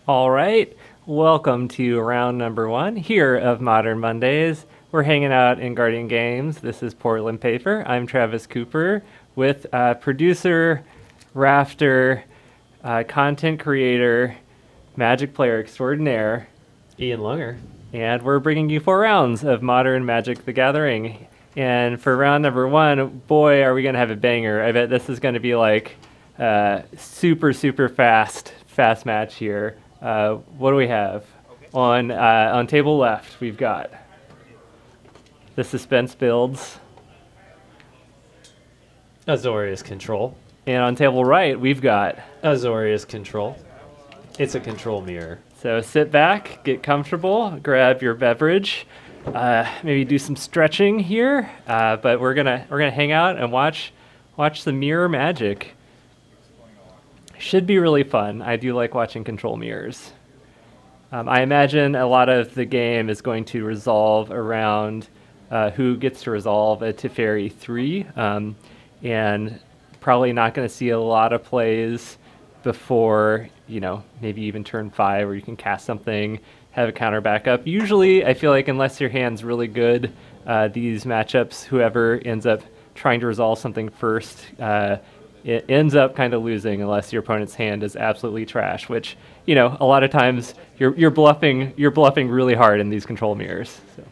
All right, welcome to round number one here of Modern Mondays. We're hanging out in Guardian Games. This is Portland Paper. I'm Travis Cooper with producer, rafter, content creator, Magic player extraordinaire, Ian Lunger. and we're bringing you 4 rounds of Modern Magic the Gathering. And for round number one, boy, are we going to have a banger. I bet this is going to be like super fast match here. What do we have? On table left, we've got the suspense builds. Azorius control. And on table right, we've got Azorius control. It's a control mirror. So sit back, get comfortable, grab your beverage, maybe do some stretching here. But we're gonna hang out and watch the mirror magic. Should be really fun. I do like watching control mirrors. I imagine a lot of the game is going to resolve around who gets to resolve a Teferi 3, and probably not going to see a lot of plays before, maybe even turn 5 where you can cast something, have a counter backup. Usually, I feel like unless your hand's really good, these matchups, whoever ends up trying to resolve something first, it ends up kind of losing unless your opponent's hand is absolutely trash, which, a lot of times you're bluffing really hard in these control mirrors. So,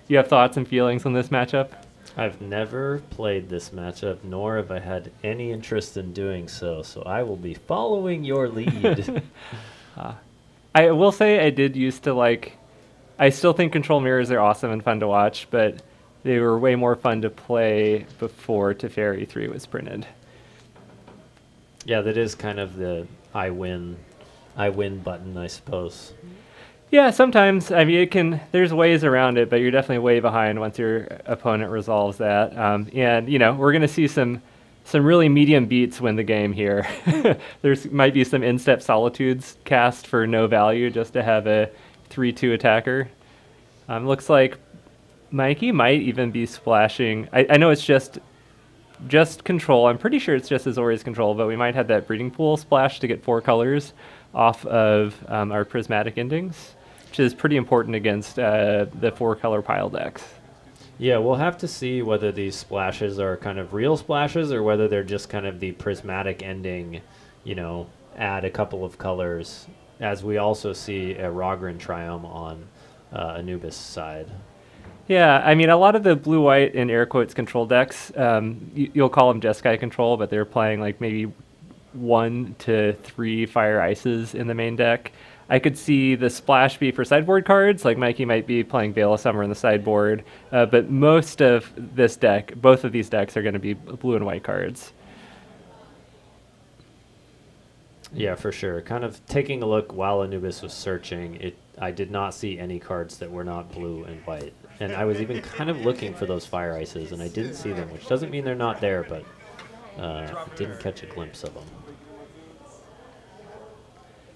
you have thoughts and feelings on this matchup? I've never played this matchup, nor have I had any interest in doing so I will be following your lead. I will say I did used to I still think control mirrors are awesome and fun to watch, but they were way more fun to play before Teferi 3 was printed. Yeah, that is kind of the I win button, I suppose. Yeah, sometimes. I mean, there's ways around it, but you're definitely way behind once your opponent resolves that. And, we're going to see some really medium beats win the game here. There's might be some in-step solitudes cast for no value just to have a 3-2 attacker. Looks like Mikey might even be splashing. I know it's just control. I'm pretty sure it's just Azorius control, but we might have that breeding pool splash to get 4 colors off of our prismatic endings, which is pretty important against the 4-color pile decks. Yeah, we'll have to see whether these splashes are kind of real splashes or whether they're just kind of the prismatic ending, add a couple of colors, as we also see a Rogran Triumph on Anubis side. Yeah, I mean, a lot of the blue-white and air quotes control decks, you'll call them Jeskai control, but they're playing like maybe 1 to 3 fire ices in the main deck. I could see the splash be for sideboard cards, like Mikey might be playing Veil of Summer in the sideboard, but most of this deck, both of these decks are going to be blue and white cards. Yeah, for sure. Kind of taking a look while Anubis was searching, I did not see any cards that were not blue and white. And I was even kind of looking for those fire ices, and I didn't see them, which doesn't mean they're not there, but didn't catch a glimpse of them.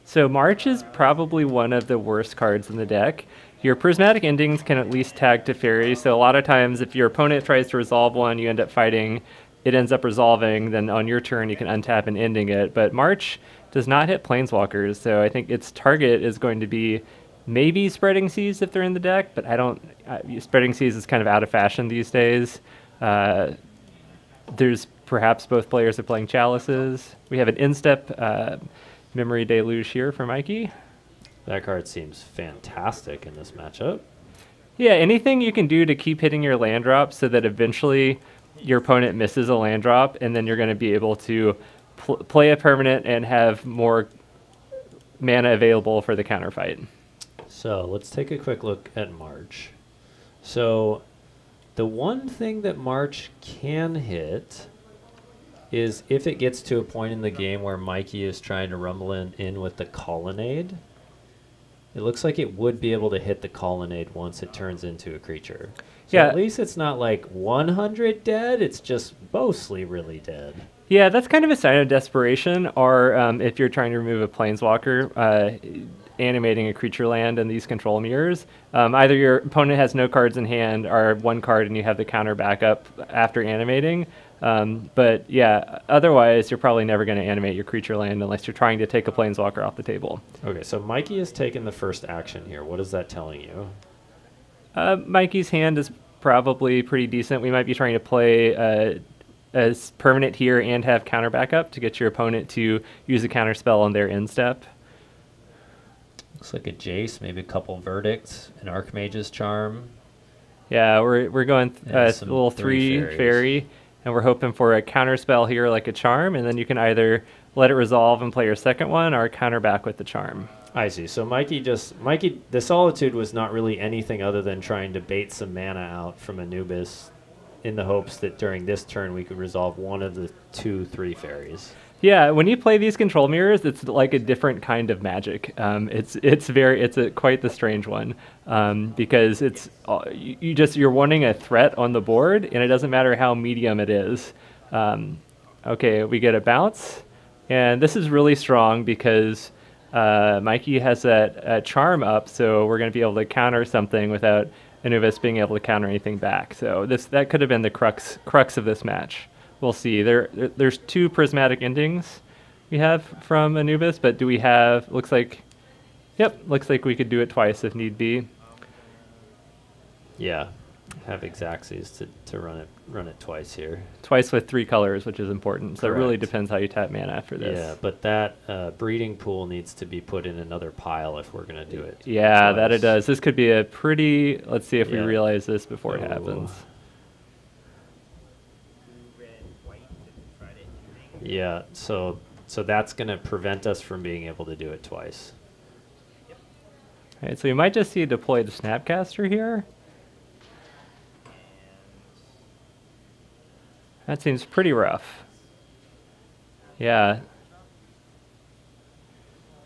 So March is probably one of the worst cards in the deck. Your prismatic endings can at least tag Teferi, so a lot of times if your opponent tries to resolve one, you end up fighting, it ends up resolving, then on your turn you can untap and ending it. But March does not hit Planeswalkers, so I think its target is going to be maybe Spreading Seas if they're in the deck, but Spreading Seas is kind of out of fashion these days. There's perhaps both players are playing Chalices. We have an in-step Memory Deluge here for Mikey. That card seems fantastic in this matchup. Yeah, anything you can do to keep hitting your land drop so that eventually your opponent misses a land drop, and then you're going to be able to play a permanent and have more mana available for the counterfight. So let's take a quick look at March. So the one thing that March can hit is if it gets to a point in the game where Mikey is trying to rumble in with the Colonnade. It looks like it would be able to hit the Colonnade once it turns into a creature. So yeah. At least it's not like 100 dead, it's just mostly really dead. Yeah, that's kind of a sign of desperation, or if you're trying to remove a Planeswalker, animating a creature land in these control mirrors. Either your opponent has no cards in hand or 1 card and you have the counter backup after animating, But yeah, otherwise you're probably never going to animate your creature land unless you're trying to take a planeswalker off the table. Okay, so Mikey has taken the first action here. What is that telling you? Mikey's hand is probably pretty decent. We might be trying to play a permanent here and have counter backup to get your opponent to use a counter spell on their end step. Looks like a Jace, maybe a couple verdicts, an Archmage's Charm. Yeah, we're going a some little 3 fairy, and we're hoping for a counter spell here like a charm, and then you can either let it resolve and play your second one or counter back with the charm. I see. So Mikey, the Solitude was not really anything other than trying to bait some mana out from Anubis in the hopes that during this turn we could resolve one of the 2/3 fairies. Yeah, when you play these control mirrors, it's like a different kind of magic. It's quite the strange one because it's you're wanting a threat on the board, and it doesn't matter how medium it is. Okay, we get a bounce, and this is really strong because Mikey has that charm up, so we're going to be able to counter something without Anubis being able to counter anything back. So that could have been the crux of this match. We'll see. There's 2 prismatic endings we have from Anubis, but do we have? Looks like we could do it twice if need be. Yeah, have Xaxes to run it twice here. Twice with 3 colors, which is important. So Correct. it really depends how you tap mana after this. Yeah, but that breeding pool needs to be put in another pile if we're going to do it. Yeah, twice. that it does. This could be a pretty. Let's see if we Yeah. realize this before it happens. Yeah, so that's going to prevent us from being able to do it twice. All right, so you might just see a deployed Snapcaster here. That seems pretty rough. Yeah.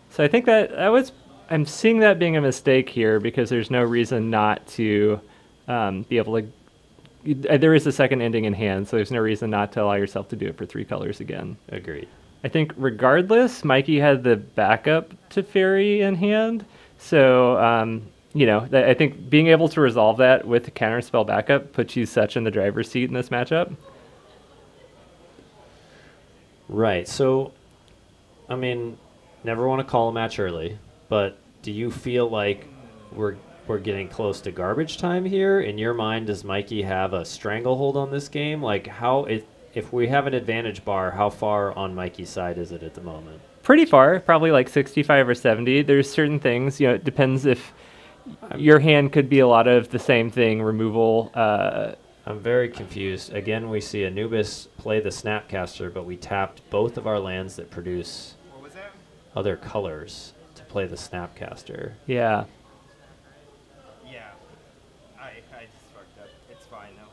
So I think I'm seeing that being a mistake here because there's no reason not to be able to. There is a second ending in hand, so there's no reason not to allow yourself to do it for 3 colors again. Agreed. I think regardless, Mikey had the backup to fairy in hand, so I think being able to resolve that with the counterspell backup puts you such in the driver's seat in this matchup. Right. So, I mean, never want to call a match early, but do you feel like we're getting close to garbage time here? In your mind, does Mikey have a stranglehold on this game? Like, if we have an advantage bar, how far on Mikey's side is it at the moment? Pretty far, probably like 65 or 70. There's certain things, it depends if your hand could be a lot of the same thing, removal. I'm very confused. Again, we see Anubis play the Snapcaster, but we tapped both of our lands that produce other colors to play the Snapcaster. Yeah. I just fucked up. It's fine though.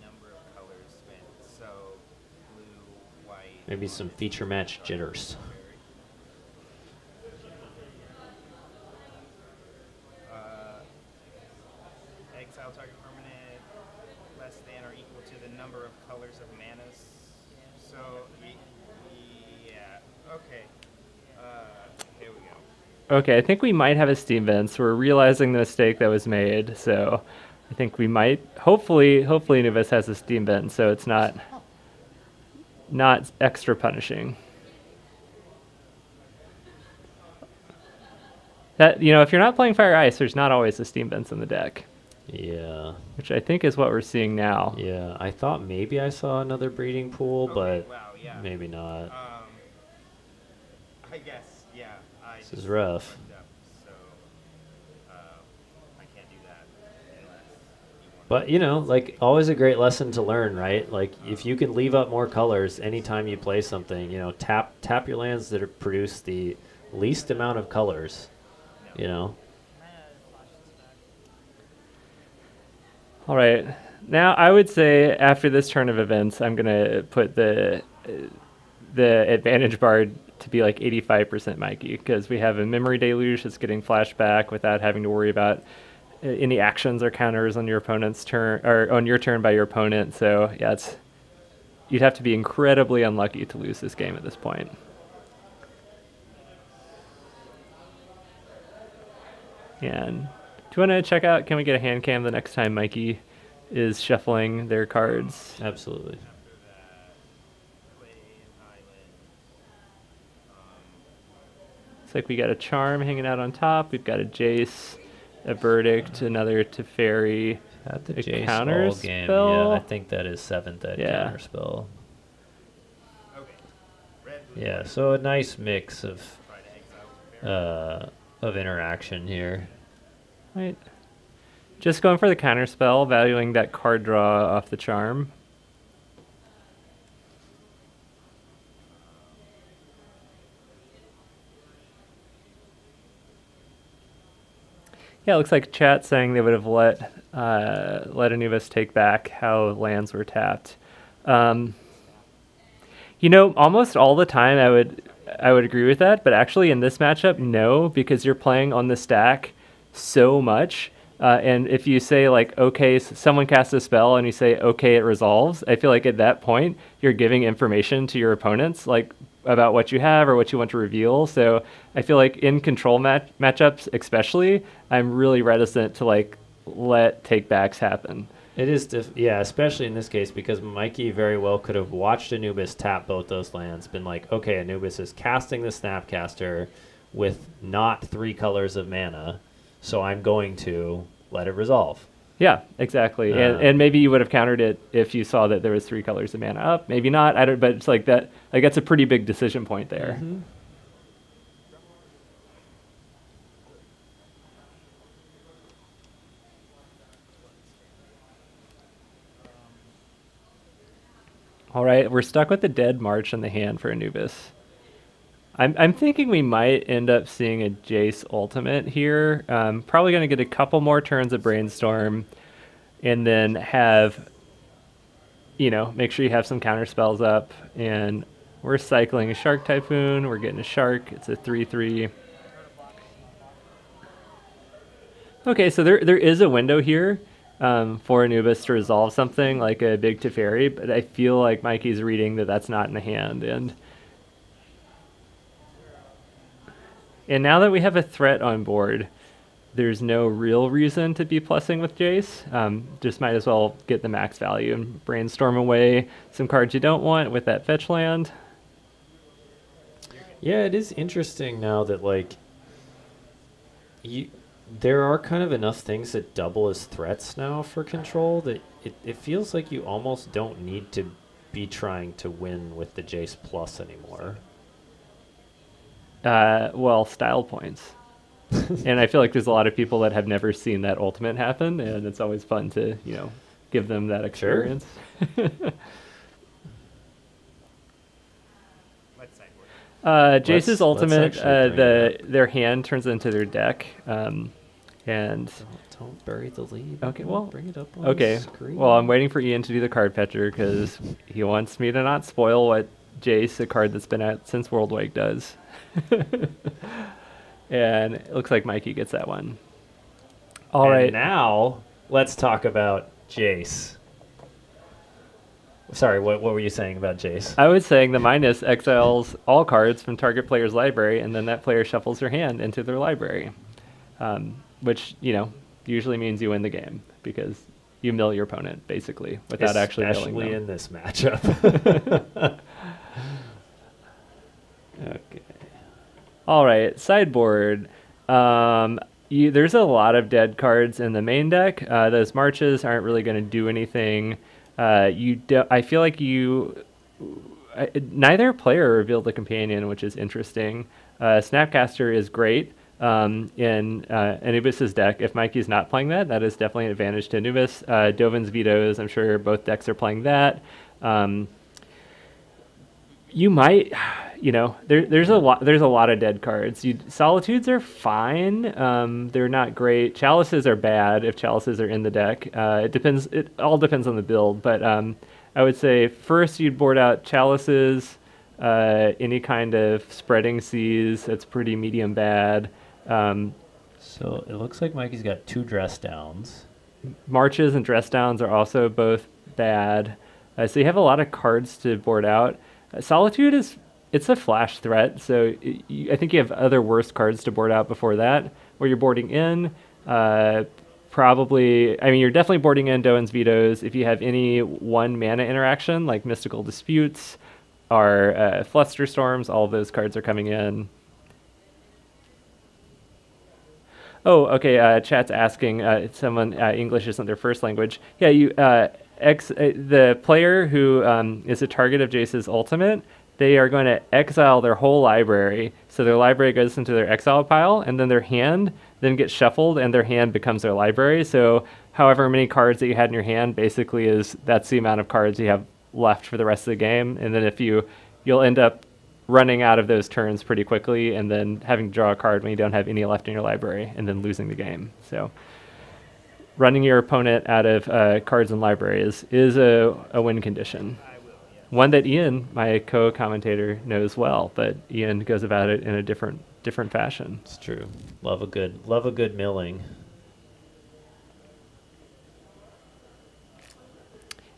Number of colors spent. So blue, white. Maybe some feature match jitters. Exile target permanent less than or equal to the number of colors of manas. So yeah. Okay. Here we go. Okay, I think we might have a steam vents. We're realizing the mistake that was made, so I think we might. Hopefully Anubis has a steam vent, so it's not extra punishing. That if you're not playing Fire Ice, there's not always a steam vents in the deck. Yeah. Which I think is what we're seeing now. Yeah, I thought maybe I saw another breeding pool, but Wow, yeah. maybe not. I guess, yeah. This is rough. fucked up, so I can't do that unless you want But, like, always a great lesson to learn, right? Like, if you can leave up more colors anytime you play something, tap your lands that produce the least amount of colors, All right. Now, I would say after this turn of events, I'm going to put the advantage bar to be like 85% Mikey, because we have a memory deluge that's getting flashed back without having to worry about any actions or counters on your opponent's turn, or on your turn by your opponent. So, yeah, you'd have to be incredibly unlucky to lose this game at this point. And do you want to check out, can we get a hand cam the next time Mikey is shuffling their cards? Absolutely. After that, play an island. Looks like we got a charm hanging out on top. We've got a Jace, a verdict, another Teferi, Had the a Jace counter all game. spell. Yeah, I think that is 7th ed Yeah. counter spell. Okay. Red, blue, Yeah, white. so a nice mix of Try to exile. interaction here. Right. Just going for the counter spell, valuing that card draw off the charm. Yeah, it looks like chat saying they would have let Anubis take back how lands were tapped. Almost all the time I would agree with that, but actually in this matchup, no, because you're playing on the stack so much. And if you say like, okay, someone casts a spell and you say, okay, it resolves, I feel like at that point you're giving information to your opponents, like about what you have or what you want to reveal. So I feel like in control matchups, especially, I'm really reticent to like let takebacks happen. It is, yeah, especially in this case because Mikey very well could have watched Anubis tap both those lands, been like, okay, Anubis is casting the Snapcaster with not 3 colors of mana, so I'm going to let it resolve. Yeah, exactly. And maybe you would have countered it if you saw that there was 3 colors of mana up. Maybe not. I don't. But it's like that. Like that's a pretty big decision point there. Mm-hmm. All right, we're stuck with the Dead March in the hand for Anubis. I'm thinking we might end up seeing a Jace ultimate here. Probably going to get a couple more turns of Brainstorm, and then have, make sure you have some counter spells up. And we're cycling a Shark Typhoon. We're getting a Shark. It's a 3/3. Okay, so there is a window here for Anubis to resolve something like a big Teferi, but I feel like Mikey's reading that that's not in the hand. And now that we have a threat on board, there's no real reason to be plussing with Jace. Just might as well get the max value and brainstorm away some cards you don't want with that fetch land. Yeah, it is interesting now that like there are kind of enough things that double as threats now for control that it feels like you almost don't need to be trying to win with the Jace Plus anymore. Well, style points. And I feel like there's a lot of people that have never seen that ultimate happen, and it's always fun to, give them that experience. Sure. Jace's ultimate, actually bring it their hand turns into their deck, and Don't bury the lead. Okay, well, bring it up on okay. the screen. Well, I'm waiting for Ian to do the card fetcher because he wants me to not spoil what Jace, a card that's been out since World Wake, does. And it looks like Mikey gets that one. All right. Now let's talk about Jace. Sorry, what were you saying about Jace? I was saying the minus exiles all cards from target player's library, and then that player shuffles their hand into their library, which usually means you win the game because you mill your opponent basically without actually milling them. Especially in this matchup. Okay. All right, sideboard. There's a lot of dead cards in the main deck. Those marches aren't really going to do anything. I feel like neither player revealed a companion, which is interesting. Snapcaster is great in Anubis's deck. If Mikey's not playing that, that is definitely an advantage to Anubis. Dovin's Vetoes, I'm sure both decks are playing that. You might, there's a lot of dead cards. Solitudes are fine. They're not great. Chalices are bad if chalices are in the deck. It all depends on the build, but I would say first you'd board out chalices, any kind of spreading seas. That's pretty medium bad. So it looks like Mikey's got 2 dress downs. Marches and dress downs are also both bad. So you have a lot of cards to board out. Solitude it's a flash threat, so I think you have other worse cards to board out before that, where you're boarding in. Probably, I mean, you're definitely boarding in Doan's Vetoes. If you have any 1 mana interaction, like Mystical Disputes or Flusterstorms, all of those cards are coming in. Oh, okay. Chat's asking someone English isn't their first language. Yeah, the player who is a target of Jace's ultimate, they are going to exile their whole library. So their library goes into their exile pile, and then their hand then gets shuffled, and their hand becomes their library. So however many cards that you had in your hand, basically that's the amount of cards you have left for the rest of the game. And then you'll end up running out of those turns pretty quickly, and then having to draw a card when you don't have any left in your library, and then losing the game. So running your opponent out of cards and libraries is a win condition. One that Ian, my co-commentator, knows well, but Ian goes about it in a different fashion. It's true. Love a good milling.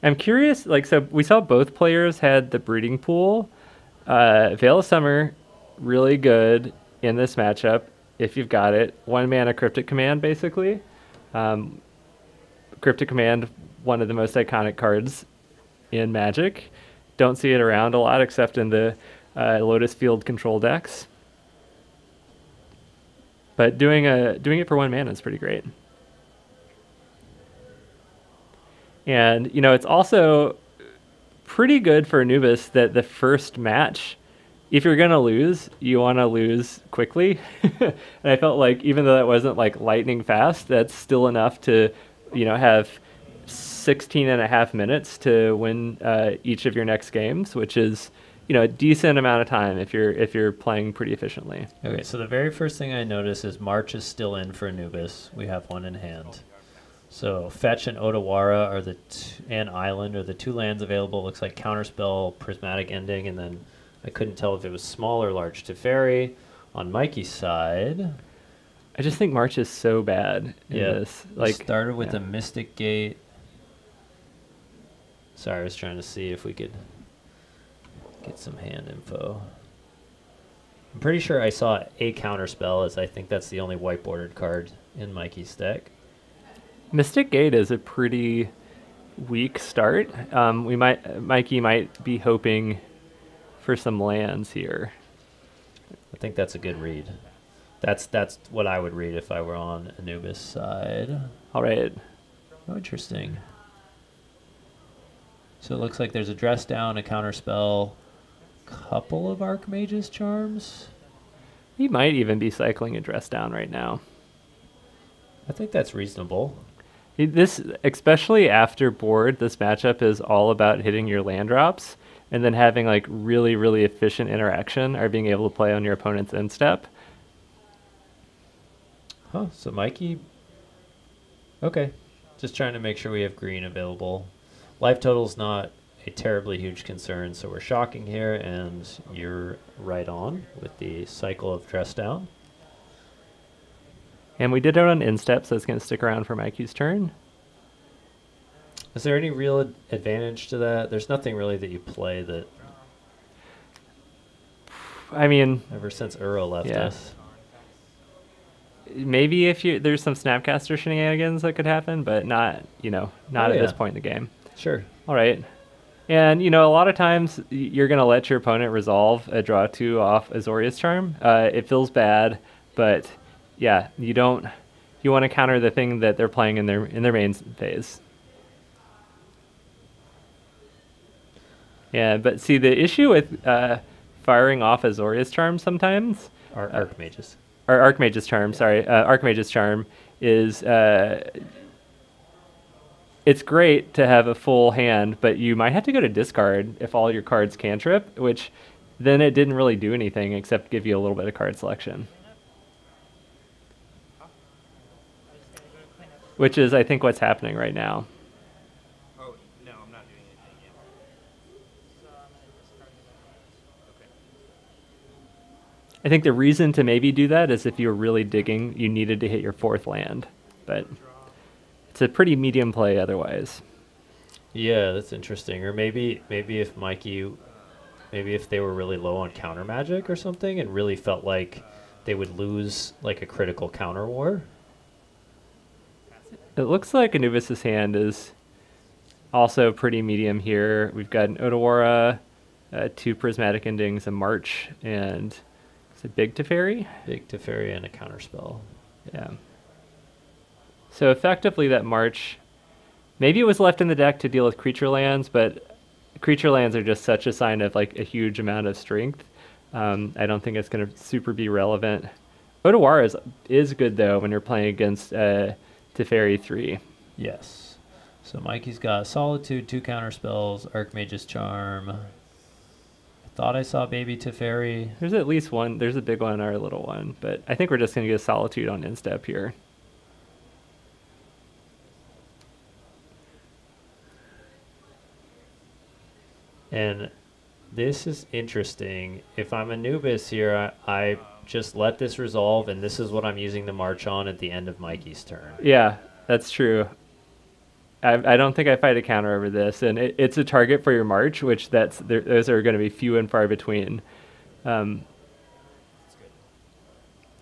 I'm curious, so we saw both players had the breeding pool. Veil of Summer, really good in this matchup if you've got it. 1 mana Cryptic Command, basically. Cryptic Command, one of the most iconic cards in Magic. Don't see it around a lot except in the Lotus Field control decks. But doing it for 1 mana is pretty great. And, it's also pretty good for Anubis that the first match, if you're going to lose, you want to lose quickly. And I felt like even though that wasn't like lightning fast, that's still enough to, have 16 and a half minutes to win each of your next games, which is, a decent amount of time if you're playing pretty efficiently. Okay, so the very first thing I notice is March is still in for Anubis. We have 1 in hand. So Fetch and Odawara are and Island are the 2 lands available. Looks like Counterspell, Prismatic Ending, and then I couldn't tell if it was small or large Teferi. On Mikey's side, I just think March is so bad in this. Started with a Mystic Gate. Sorry, I was trying to see if we could get some hand info. I'm pretty sure I saw a Counterspell, as I think that's the only white bordered card in Mikey's deck. Mystic Gate is a pretty weak start. Mikey might be hoping for some lands here. I think that's a good read. That's what I would read if I were on Anubis' side. All right. Oh, interesting. So it looks like there's a Dress Down, a Counterspell, couple of Archmage's Charms. He might even be cycling a Dress Down right now. I think that's reasonable. This, especially after board, this matchup is all about hitting your land drops and then having like really, really efficient interaction or being able to play on your opponent's end step. Huh, so Mikey... Okay, just trying to make sure we have green available. Life total's not a terribly huge concern, so we're shocking here, and you're right on with the cycle of Dress Down. And we did it on end step, so it's going to stick around for Mikey's turn. Is there any real advantage to that? There's nothing really that you play that... I mean... Ever since Uro left us. Maybe if there's some Snapcaster shenanigans that could happen, but not at this point in the game. Sure. All right. And, a lot of times you're going to let your opponent resolve a draw 2 off Azorius Charm. It feels bad, but yeah, you want to counter the thing that they're playing in their main phase. Yeah, but see, the issue with firing off Azorius Charm sometimes... Archmage's. Or Archmage's Charm, sorry. Archmage's Charm is... it's great to have a full hand, but you might have to go to discard if all your cards cantrip, which then it didn't really do anything except give you a little bit of card selection. Which is, I think, what's happening right now. Oh, no, I'm not doing anything yet. Okay. I think the reason to maybe do that is if you're really digging, you needed to hit your 4th land. But it's a pretty medium play otherwise. Yeah, that's interesting. Or maybe if if they were really low on counter magic or something and really felt like they would lose like a critical counter war. It looks like Anubis's hand is also pretty medium here. We've got an Otawara, 2 prismatic endings, a March, and is it Big Teferi? Big Teferi and a counterspell. Yeah. So effectively that March, maybe it was left in the deck to deal with creature lands, but creature lands are just such a sign of like a huge amount of strength. I don't think it's going to super be relevant. Otawara is good though when you're playing against Teferi 3. Yes. So Mikey's got Solitude, 2 counterspells, Archmage's Charm. I thought I saw Baby Teferi. There's at least one. There's a big one or a little one, but I think we're just going to get Solitude on instep here. And this is interesting. If I'm Anubis here, I just let this resolve, and this is what I'm using to march on at the end of Mikey's turn. Yeah, that's true. I don't think I fight a counter over this, and it's a target for your March, which those are going to be few and far between. And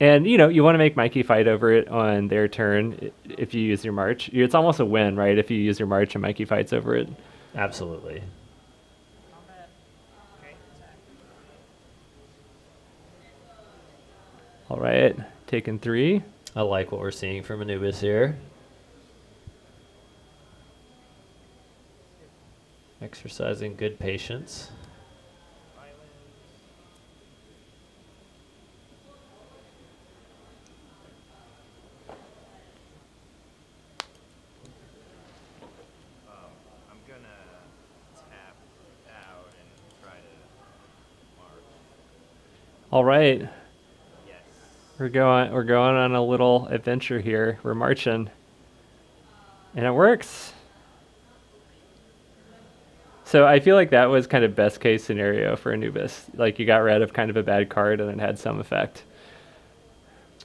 you want to make Mikey fight over it on their turn if you use your March. It's almost a win, right? If you use your March and Mikey fights over it. Absolutely. All right, taking 3. I like what we're seeing from Anubis here. Exercising good patience. I'm gonna tap out and try to mark. All right. Yes. We're going on a little adventure here. We're marching. And it works. So I feel like that was kind of best case scenario for Anubis. Like you got rid of kind of a bad card and it had some effect.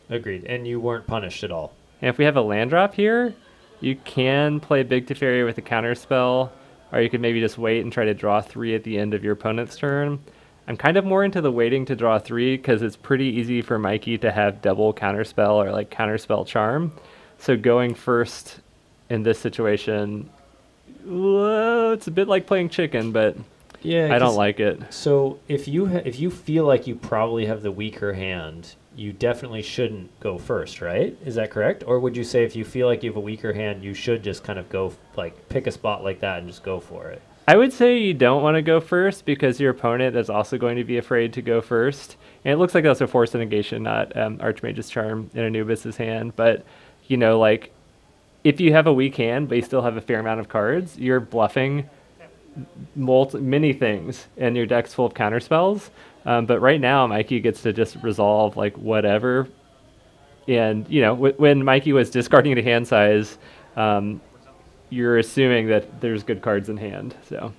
Agreed. And you weren't punished at all. And if we have a land drop here, you can play Big Teferi with a counter spell, or you could maybe just wait and try to draw 3 at the end of your opponent's turn. I'm kind of more into the waiting to draw 3 because it's pretty easy for Mikey to have double counterspell or like counterspell charm. So going first in this situation, it's a bit like playing chicken, but yeah, I don't like it. So if you feel like you probably have the weaker hand, you definitely shouldn't go first, right? Is that correct? Or would you say if you feel like you have a weaker hand, you should just kind of go, like pick a spot like that and just go for it? I would say you don't want to go first because your opponent is also going to be afraid to go first. And it looks like that's a Force of Negation, not Archmage's Charm in Anubis's hand. But, like, if you have a weak hand, but you still have a fair amount of cards, you're bluffing many things, and your deck's full of counterspells. But right now, Mikey gets to just resolve, like, whatever. And, when Mikey was discarding the hand size, you're assuming that there's good cards in hand. So,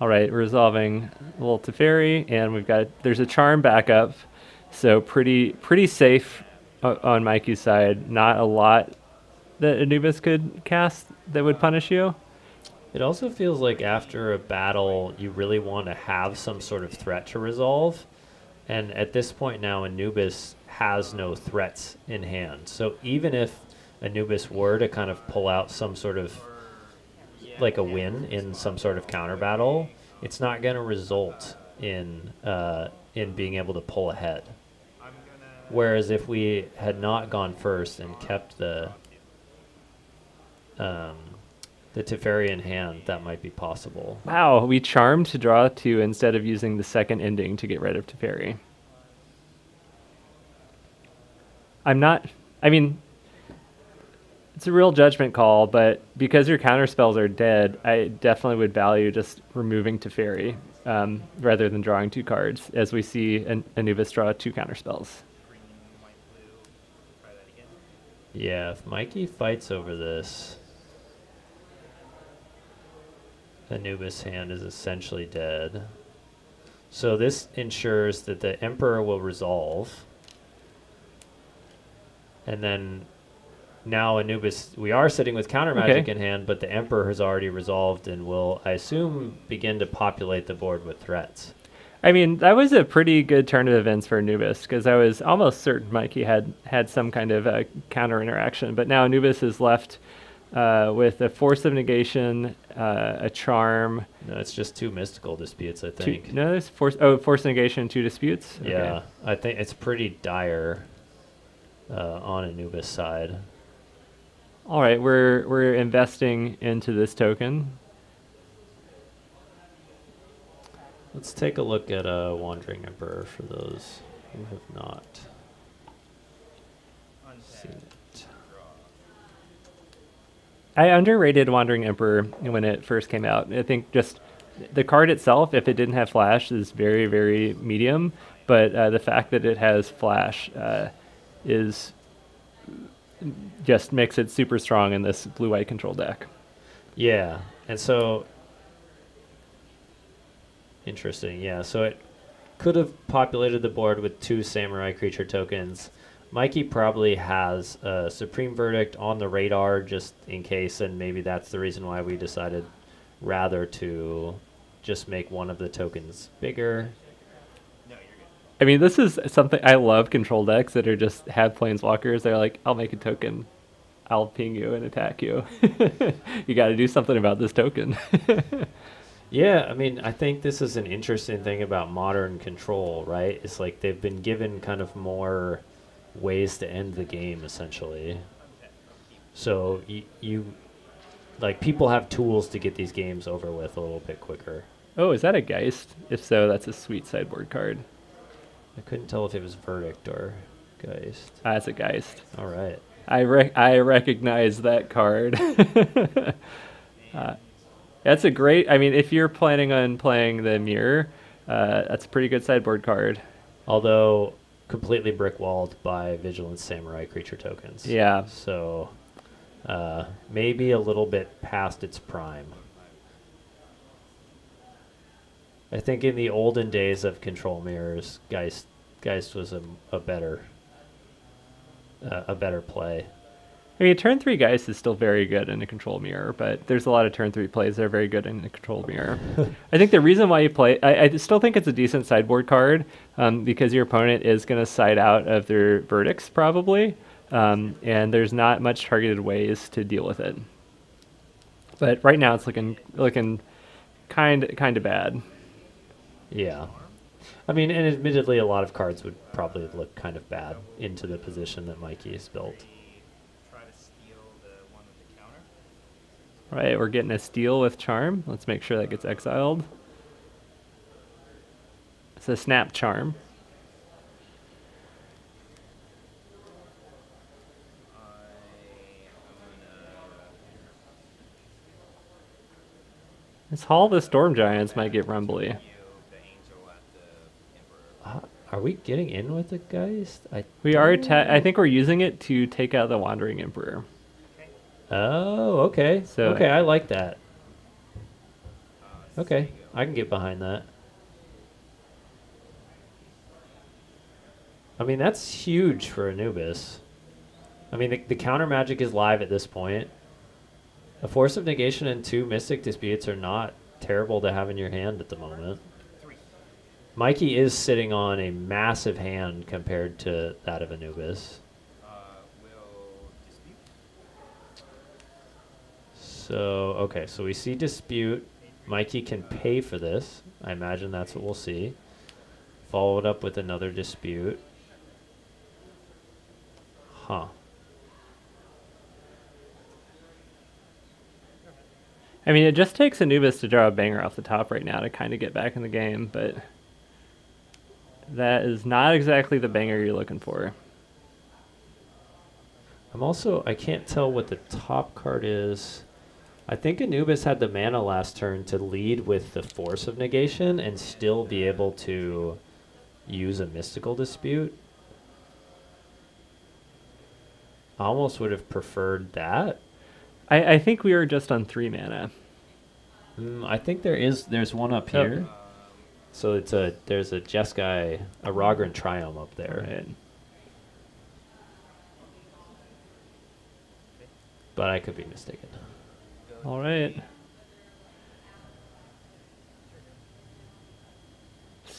all right, we're resolving a little Teferi, and there's a charm backup, so pretty safe on Mikey's side. Not a lot that Anubis could cast that would punish you. It also feels like after a battle, you really want to have some sort of threat to resolve. And at this point now, Anubis has no threats in hand. So even if Anubis were to kind of pull out some sort of, like a win in some sort of counter battle, it's not going to result in being able to pull ahead. Whereas if we had not gone first and kept the Teferi in hand, that might be possible. Wow, we charmed to draw 2 instead of using the second ending to get rid of Teferi. It's a real judgment call, but because your counterspells are dead, I definitely would value just removing Teferi rather than drawing 2 cards, as we see Anubis draw 2 counterspells. Yeah, if Mikey fights over this, Anubis' hand is essentially dead. So this ensures that the Emperor will resolve. And then now Anubis, we are sitting with counter magic in hand, but the Emperor has already resolved and will, I assume, begin to populate the board with threats. I mean, that was a pretty good turn of events for Anubis because I was almost certain Mikey had some kind of counter interaction, but now Anubis is left with a Force of Negation, a Charm. No, it's just 2 mystical disputes, I Two, think. no, there's Force of Negation, 2 disputes. Okay. Yeah, I think it's pretty dire on Anubis' side. All right, we're investing into this token. Let's take a look at Wandering Emperor for those who have not seen it. I underrated Wandering Emperor when it first came out. I think just the card itself, if it didn't have flash, is very, very medium. But the fact that it has flash is just makes it super strong in this blue-white control deck. Yeah, and so interesting. Yeah, so it could have populated the board with 2 samurai creature tokens. Mikey probably has a Supreme Verdict on the radar just in case, and maybe that's the reason why we decided rather to just make one of the tokens bigger. I mean, this is something I love. Control decks that are just have planeswalkers. They're like, I'll make a token, I'll ping you and attack you. You got to do something about this token. Yeah, I mean, I think this is an interesting thing about modern control, right? It's like they've been given kind of more ways to end the game, essentially. So you like, people have tools to get these games over with a little bit quicker. Oh, is that a Geist? If so, that's a sweet sideboard card. I couldn't tell if it was Verdict or Geist. That's a Geist. All right. I recognize that card. That's a great. I mean, if you're planning on playing the mirror, that's a pretty good sideboard card. Although completely brick-walled by Vigilance Samurai creature tokens. Yeah. So maybe a little bit past its prime. I think in the olden days of control mirrors, Geist was a better play. I mean, turn 3 Geist is still very good in a control mirror, but there's a lot of turn 3 plays that are very good in a control mirror. I think the reason why you play, I still think it's a decent sideboard card because your opponent is going to side out of their verdicts probably, and there's not much targeted ways to deal with it. But right now it's looking kind of bad. Yeah. I mean, and admittedly, a lot of cards would probably look kind of bad into the position that Mikey has built. Right, we're getting a steal with Charm. Let's make sure that gets exiled. It's a Snap Charm. This Hall of the Storm Giants might get rumbly. Are we getting in with the Geist? We are. I think we're using it to take out the Wandering Emperor. Oh, okay. So okay, I like that. Okay, I can get behind that. I mean, that's huge for Anubis. I mean, the counter magic is live at this point. A Force of Negation and 2 Mystic Disputes are not terrible to have in your hand at the moment. Mikey is sitting on a massive hand compared to that of Anubis. So, okay, so we see Dispute. Mikey can pay for this. I imagine that's what we'll see. Followed up with another Dispute. Huh. I mean, it just takes Anubis to draw a banger off the top right now to kind of get back in the game, but that is not exactly the banger you're looking for. I can't tell what the top card is. I think Anubis had the mana last turn to lead with the Force of Negation and still be able to use a Mystical Dispute. I almost would have preferred that. I think we were just on 3 mana. I think there's one up here. So there's a Jeskai, a Rogran Triome up there. Right. But I could be mistaken. All right.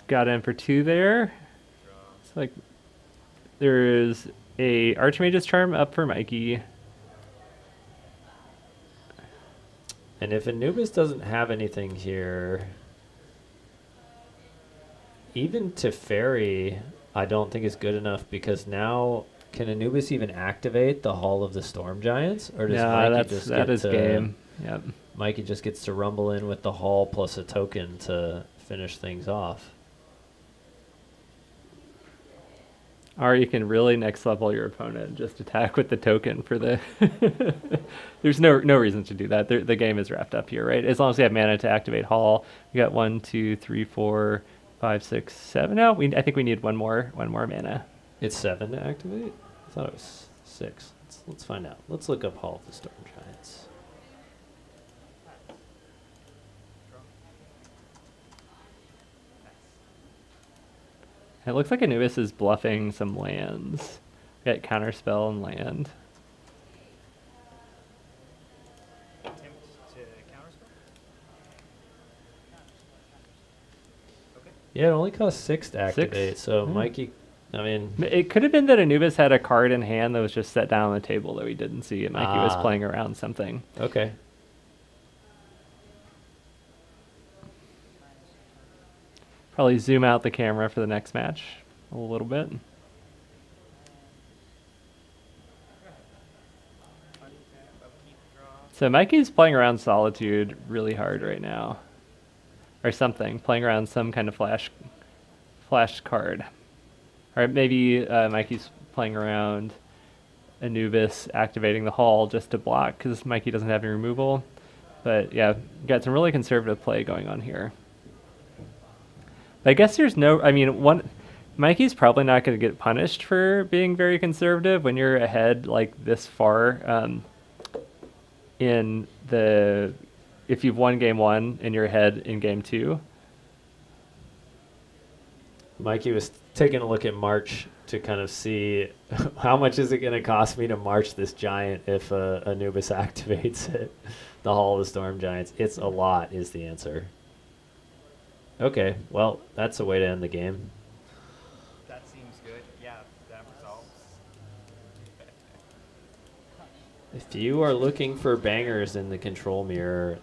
got in for 2 there. It's like there's a Archmage's Charm up for Mikey. And if Anubis doesn't have anything here, even Teferi, I don't think is good enough because now can Anubis even activate the Hall of the Storm Giants, or does Mikey just that get is to, game. Yep. Mikey just gets to rumble in with the Hall plus a token to finish things off? Or you can really next level your opponent and just attack with the token for the. There's no reason to do that. The game is wrapped up here, right? As long as you have mana to activate Hall. We got 1, 2, 3, 4, 5, 6, 7. No, I think we need one more mana. It's 7 to activate? I thought it was 6. Let's find out. Let's look up Hall of the Storm Giants. It looks like Anubis is bluffing some lands. Got Counterspell and land. Attempt to counterspell? Okay. Yeah, it only costs 6 to 6? activate, so Hmm. Mikey, I mean, It could have been that Anubis had a card in hand that was just set down on the table that we didn't see, and Mikey was playing around something. okay. Probably zoom out the camera for the next match a little bit. Untap, upkeep, draw. So Mikey's playing around Solitude really hard right now. Or something, playing around some kind of flash card. Or maybe Mikey's playing around Anubis activating the Hall just to block because Mikey doesn't have any removal. But yeah, got some really conservative play going on here. But I guess there's no, I mean, Mikey's probably not going to get punished for being very conservative when you're ahead like this far if you've won game 1 and you're ahead in game 2. Mikey was taking a look at March to kind of see how much is it going to cost me to march this giant if Anubis activates it, the Hall of the Storm Giants. It's a lot is the answer. Okay, well, that's a way to end the game. That seems good. Yeah, that resolves. If you are looking for bangers in the control mirror,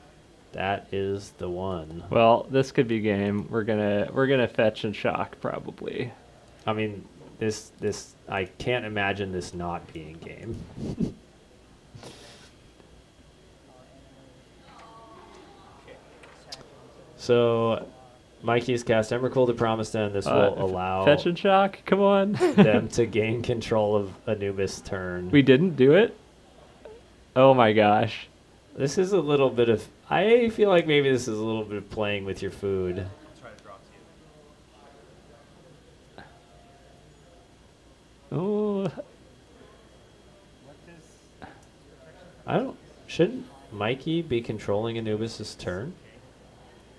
that is the one. Well, this could be game. We're gonna fetch and shock probably. I mean, this I can't imagine this not being game. So, Mikey's cast Emrakul to Promised End. This will allow Fetch and shock. Come on. them to gain control of Anubis' turn. We didn't do it. Oh my gosh. This is a little bit of. I feel like maybe this is a little bit of playing with your food. I'll try to draw to you. Oh. What does I don't. Shouldn't Mikey be controlling Anubis' turn?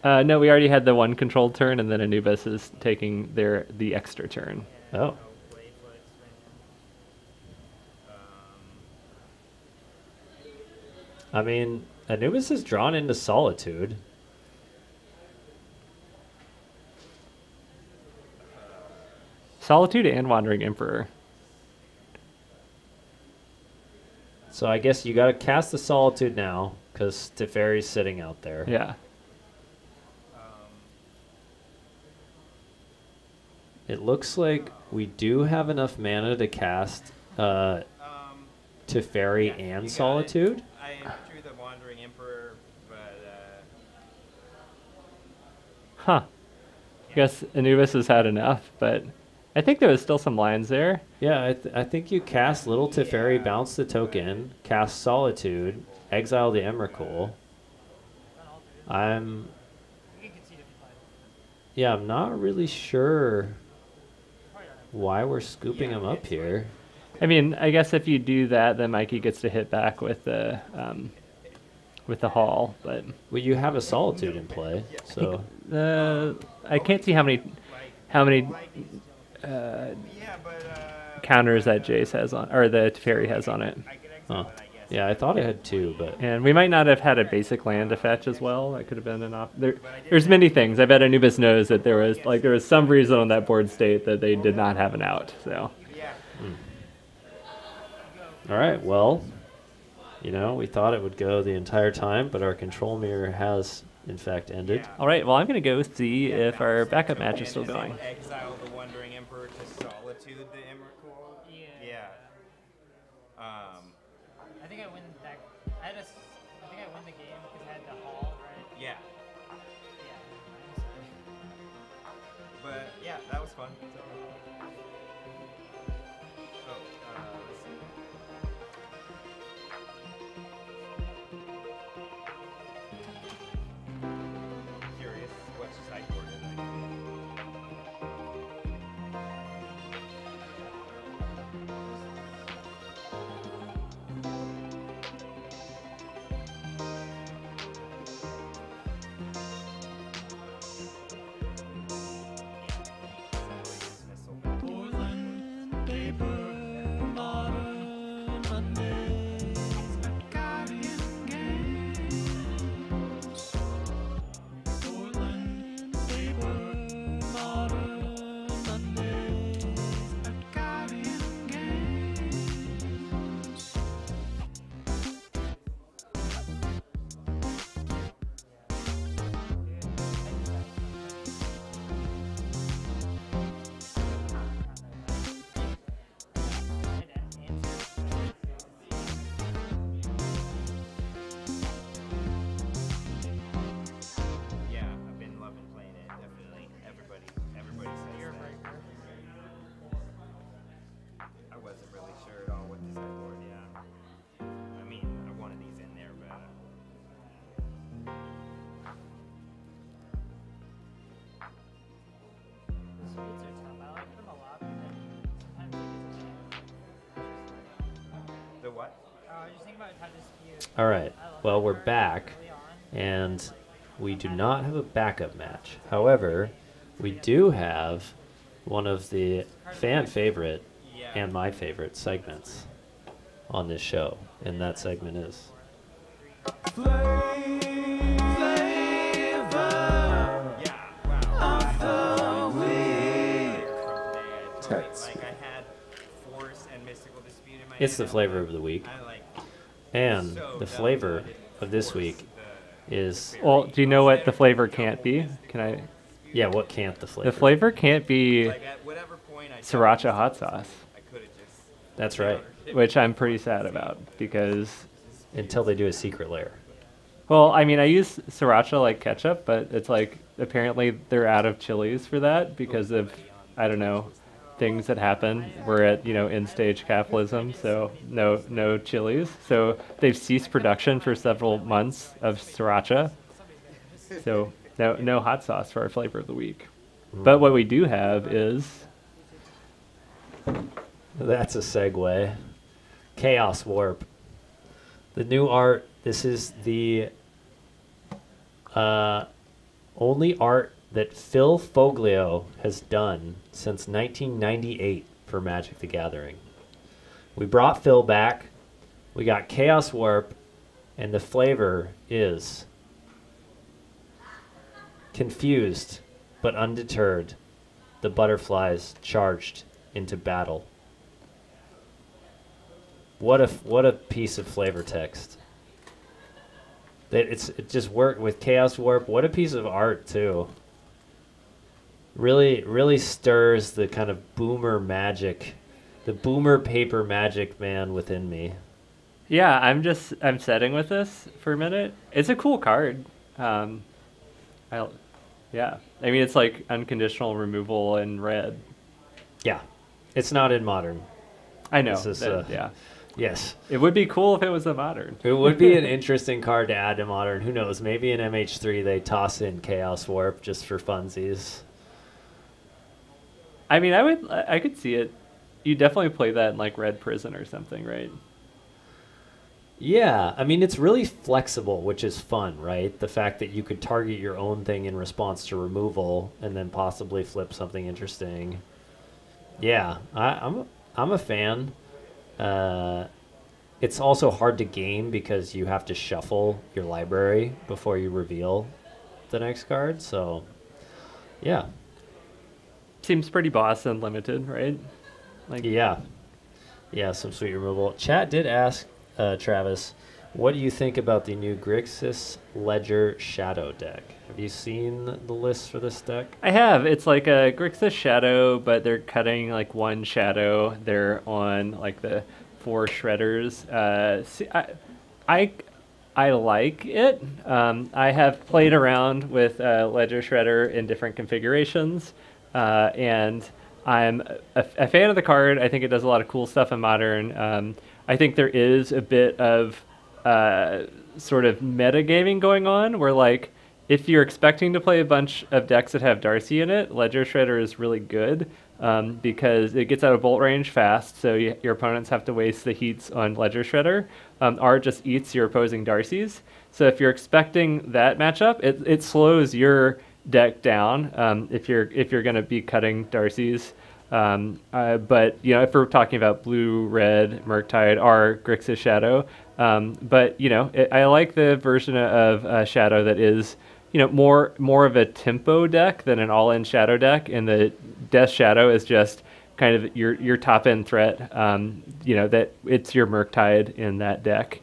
No, we already had the one controlled turn, and then Anubis is taking the extra turn. Oh. Blade Flex, I mean, Anubis is drawn into Solitude. Solitude and Wandering Emperor. So I guess you got to cast the Solitude now, because Teferi's sitting out there. Yeah. It looks like we do have enough mana to cast Teferi yeah, you and got Solitude. it. I drew the Wandering Emperor, but Huh. I guess Anubis has had enough, but I think there was still some lines there. Yeah, I think you cast Little Teferi, Yeah. bounce the token, cast Solitude, exile the Emrakul. I'm not really sure why we're scooping him up here. I mean, I guess if you do that, then Mikey gets to hit back with the Hall, but Well, you have a Solitude in play, so I can't see how many yeah, but counters that Jace has on, or the Teferi has on it. I could exile Huh. it, I guess. Yeah, I thought it had 2, but And we might not have had a basic land to fetch as well. That could have been an there's many things. I bet Anubis knows that there was some reason on that board state that they did not have an out. So all right. Well, we thought it would go the entire time, but our control mirror has in fact ended. all right, well I'm gonna go see if our backup match is still And then going. Exile the Wandering Emperor to Solitude the Emrakul. Yeah. I think I win that. I think I win the game because I had the hall, right? Yeah. Yeah. But yeah, that was fun. Oh, let's see. Curious what sideboard did I do? Yeah, I've been loving playing it. Definitely, everybody says that. I wasn't really sure at all with the sideboard. Yeah, I mean, I wanted these in there, but The speeds are tough. I like them a lot, but then sometimes they get the what? I was just thinking about how to dispute. All right. Well, we're back, Early on. and we do not have a backup match. However, we do have one of the fan favorite Yeah. and my favorite segments on this show, and that segment is Yeah, wow. Like I had Force and Mystical Dispute in my it's the hand. flavor of the week, I like and so the flavor downloaded of this Force, week the is Well, do you know what the flavor can't be? Can I? yeah. What can't the flavor? The flavor can't be like at whatever point I sriracha hot sauce, I could have just That's right. which I'm pretty sad about because, Until they do a secret layer. well, I mean, I use sriracha like ketchup, but it's like apparently they're out of chilies for that because of, I don't know, things that happen. We're at, in stage capitalism, so no chilies. So they've ceased production for several months of sriracha. So no hot sauce for our flavor of the week. But what we do have is That's a segue. Chaos Warp. The new art. This is the only art that Phil Foglio has done since 1998 for Magic the Gathering. We brought Phil back. We got Chaos Warp, and the flavor is confused but undeterred. The butterflies charged into battle. What a piece of flavor text. It just worked with Chaos Warp. What a piece of art too. Really stirs the kind of boomer magic, the boomer paper magic man within me. Yeah, I'm setting with this for a minute. It's a cool card. Yeah. I mean, it's like unconditional removal in red. Yeah, it's not in modern. I know. This is, yeah. Yes, It would be cool if it was a modern. it would be an interesting card to add to modern. Who knows? Maybe in MH3 they toss in Chaos Warp just for funsies. I mean, I could see it. You definitely play that in like Red Prison or something, right? Yeah, I mean, it's really flexible, which is fun, right? The fact that you could target your own thing in response to removal and then possibly flip something interesting. Yeah, I'm a fan. it's also hard to game because you have to shuffle your library before you reveal the next card. So, yeah. Seems pretty boss and limited, right? Like, Yeah. Yeah, some sweet removal. Chat did ask Travis, what do you think about the new Grixis Ledger Shadow deck? Have you seen the list for this deck? I have. It's like a Grixis Shadow, but they're cutting like one shadow. They're on like the 4 shredders. I like it. I have played around with Ledger Shredder in different configurations, and I'm a fan of the card. I think it does a lot of cool stuff in Modern. I think there is a bit of sort of metagaming going on where, like, if you're expecting to play a bunch of decks that have Darcy in it, Ledger Shredder is really good because it gets out of bolt range fast, so your opponents have to waste the heats on Ledger Shredder. Art just eats your opposing Darcys. So if you're expecting that matchup, it slows your deck down if you're going to be cutting Darcys. But if we're talking about blue, red, Murktide, or Grixis Shadow, but I like the version of Shadow that is more of a tempo deck than an all-in Shadow deck, and the Death Shadow is just kind of your top-end threat. That it's your Murktide in that deck.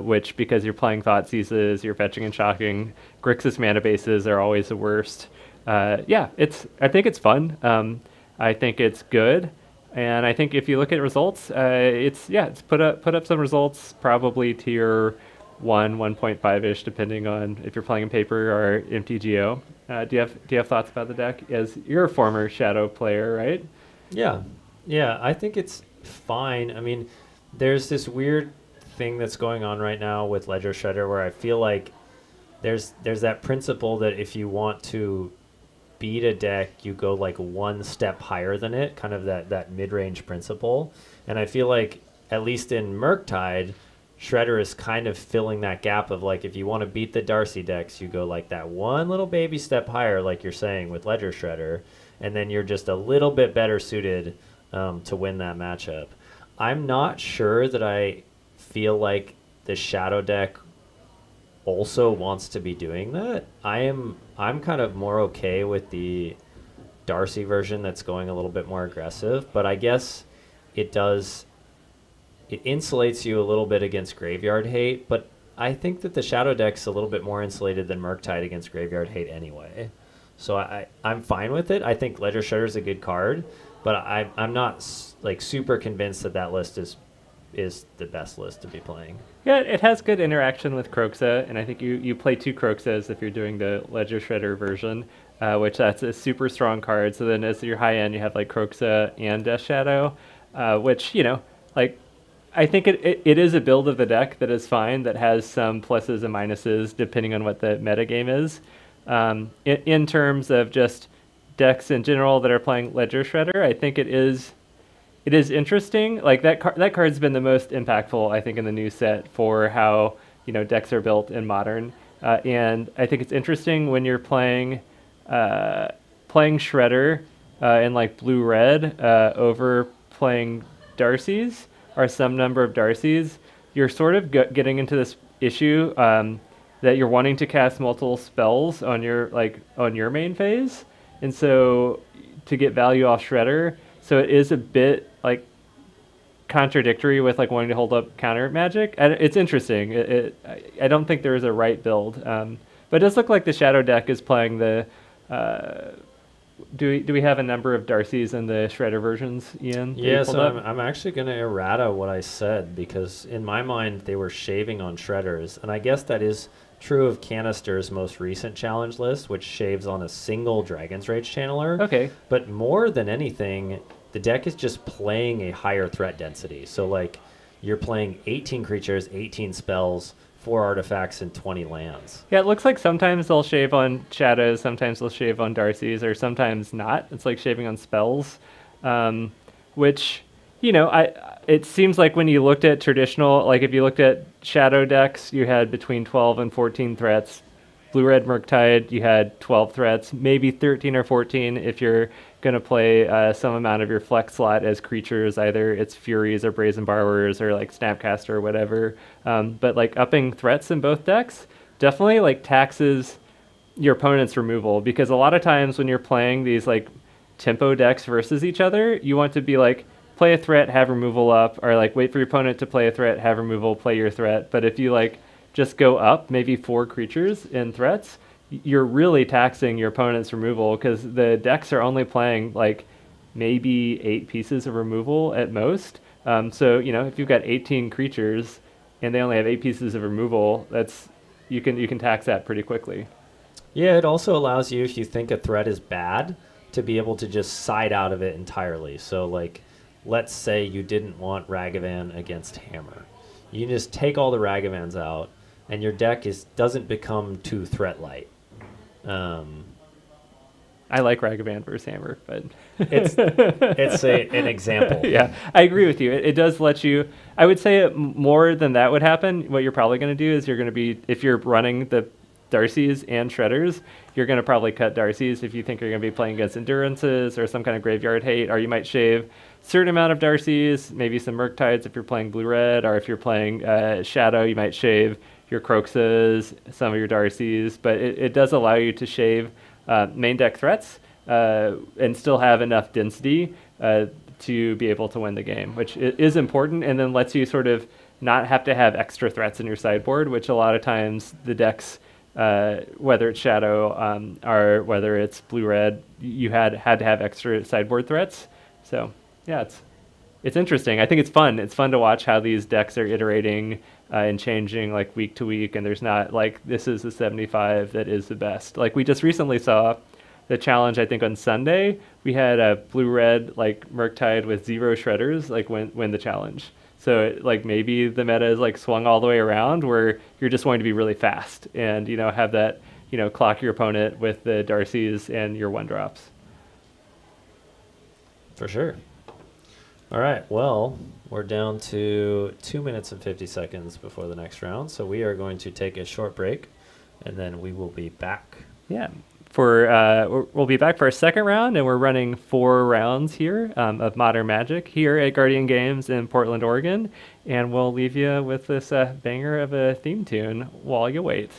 Which, because you're playing Thoughtseizes, you're fetching and shocking, Grixis mana bases are always the worst. I think it's fun. I think it's good, and I think if you look at results, it's put up some results, probably tier 1.5 ish, depending on if you're playing in paper or MTGO. Do you have thoughts about the deck? As you're a former Shadow player, right? Yeah, I think it's fine. I mean, there's this weird thing that's going on right now with Ledger Shredder where I feel like there's that principle that if you want to beat a deck, you go like one step higher than it, kind of that mid-range principle. And I feel like, at least in Murktide, Shredder is kind of filling that gap of, like, if you want to beat the Darcy decks, you go like that one little baby step higher, like you're saying with Ledger Shredder, and then you're just a little bit better suited to win that matchup. I'm not sure that I feel like the Shadow deck also wants to be doing that. I'm kind of more okay with the Darcy version that's going a little bit more aggressive, but I guess it insulates you a little bit against graveyard hate, but I think that the Shadow deck's a little bit more insulated than Murktide against graveyard hate anyway. So I'm fine with it. I think Ledger Shredder's a good card, but I'm not like super convinced that list is the best list to be playing. Yeah, it has good interaction with Kroxa, and I think you play 2 Kroxas if you're doing the Ledger Shredder version, which that's a super strong card. So then as your high end, you have like Kroxa and Death Shadow, which, I think it is a build of the deck that is fine, that has some pluses and minuses depending on what the metagame is. In terms of just decks in general that are playing Ledger Shredder, I think it is interesting. Like that card's been the most impactful, I think, in the new set for how decks are built in Modern, and I think it's interesting when you're playing Shredder in like blue red over playing Darcys or some number of Darcys. You're sort of getting into this issue that you're wanting to cast multiple spells on your main phase, and so to get value off Shredder. So it is a bit like contradictory with like wanting to hold up counter magic. It's interesting. I don't think there is a right build, but it does look like the Shadow deck is playing the. Do we have a number of Darcys in the Shredder versions, Ian? Yeah, so I'm actually going to errata what I said, because in my mind they were shaving on Shredders, and I guess that is true of Canister's most recent challenge list, which shaves on a single Dragon's Rage Channeler. Okay. But more than anything, the deck is just playing a higher threat density. So like you're playing 18 creatures, 18 spells, 4 artifacts, and 20 lands. Yeah, it looks like sometimes they'll shave on Shadows, sometimes they'll shave on Darcys, or sometimes not. It's like shaving on spells, which, it seems like when you looked at traditional, like if you looked at Shadow decks, you had between 12 and 14 threats. Blue-Red Murktide, you had 12 threats, maybe 13 or 14 if you're going to play some amount of your flex slot as creatures, either it's Furies or Brazen Borrowers or like Snapcaster or whatever. But like upping threats in both decks definitely like taxes your opponent's removal, because a lot of times when you're playing these like tempo decks versus each other, you want to be like, play a threat, have removal up, or like wait for your opponent to play a threat, have removal, play your threat. But if you like just go up maybe 4 creatures in threats, you're really taxing your opponent's removal, because the decks are only playing like maybe 8 pieces of removal at most. So you know, if you've got 18 creatures and they only have 8 pieces of removal, that's you can tax that pretty quickly. Yeah, it also allows you, if you think a threat is bad, to be able to just side out of it entirely. So like, let's say you didn't want Ragavan against Hammer. You can just take all the Ragavans out, and your deck doesn't become too threat light. I like Ragavan versus Hammer, but it's an example. Yeah, I agree with you. It does let you. I would say more than that would happen. What you're probably going to do is you're going to be, if you're running the Darcy's and Shredders, you're going to probably cut Darcy's if you think you're going to be playing against Endurances or some kind of graveyard hate, or you might shave a certain amount of Darcy's, maybe some Murktides if you're playing blue-red, or if you're playing Shadow, you might shave your Croxas, some of your Darcy's, but it does allow you to shave main deck threats and still have enough density to be able to win the game, which is important, and then lets you sort of not have to have extra threats in your sideboard, which a lot of times the decks, whether it's Shadow or whether it's blue-red, you had to have extra sideboard threats. So yeah, it's interesting. I think it's fun. It's fun to watch how these decks are iterating and changing like week to week, and there's not like this is the 75 that is the best. Like we just recently saw the challenge, I think on Sunday, we had a blue-red like Murktide with 0 Shredders like win the challenge. So like maybe the meta is like swung all the way around, where you're just going to be really fast and, you know, have that, you know, clock your opponent with the Darcy's and your 1-drops. For sure. All right, well, we're down to 2 minutes and 50 seconds before the next round, so we are going to take a short break, and then we will be back. Yeah. We'll be back for our second round, and we're running 4 rounds here of Modern Magic here at Guardian Games in Portland, Oregon, and we'll leave you with this banger of a theme tune while you wait.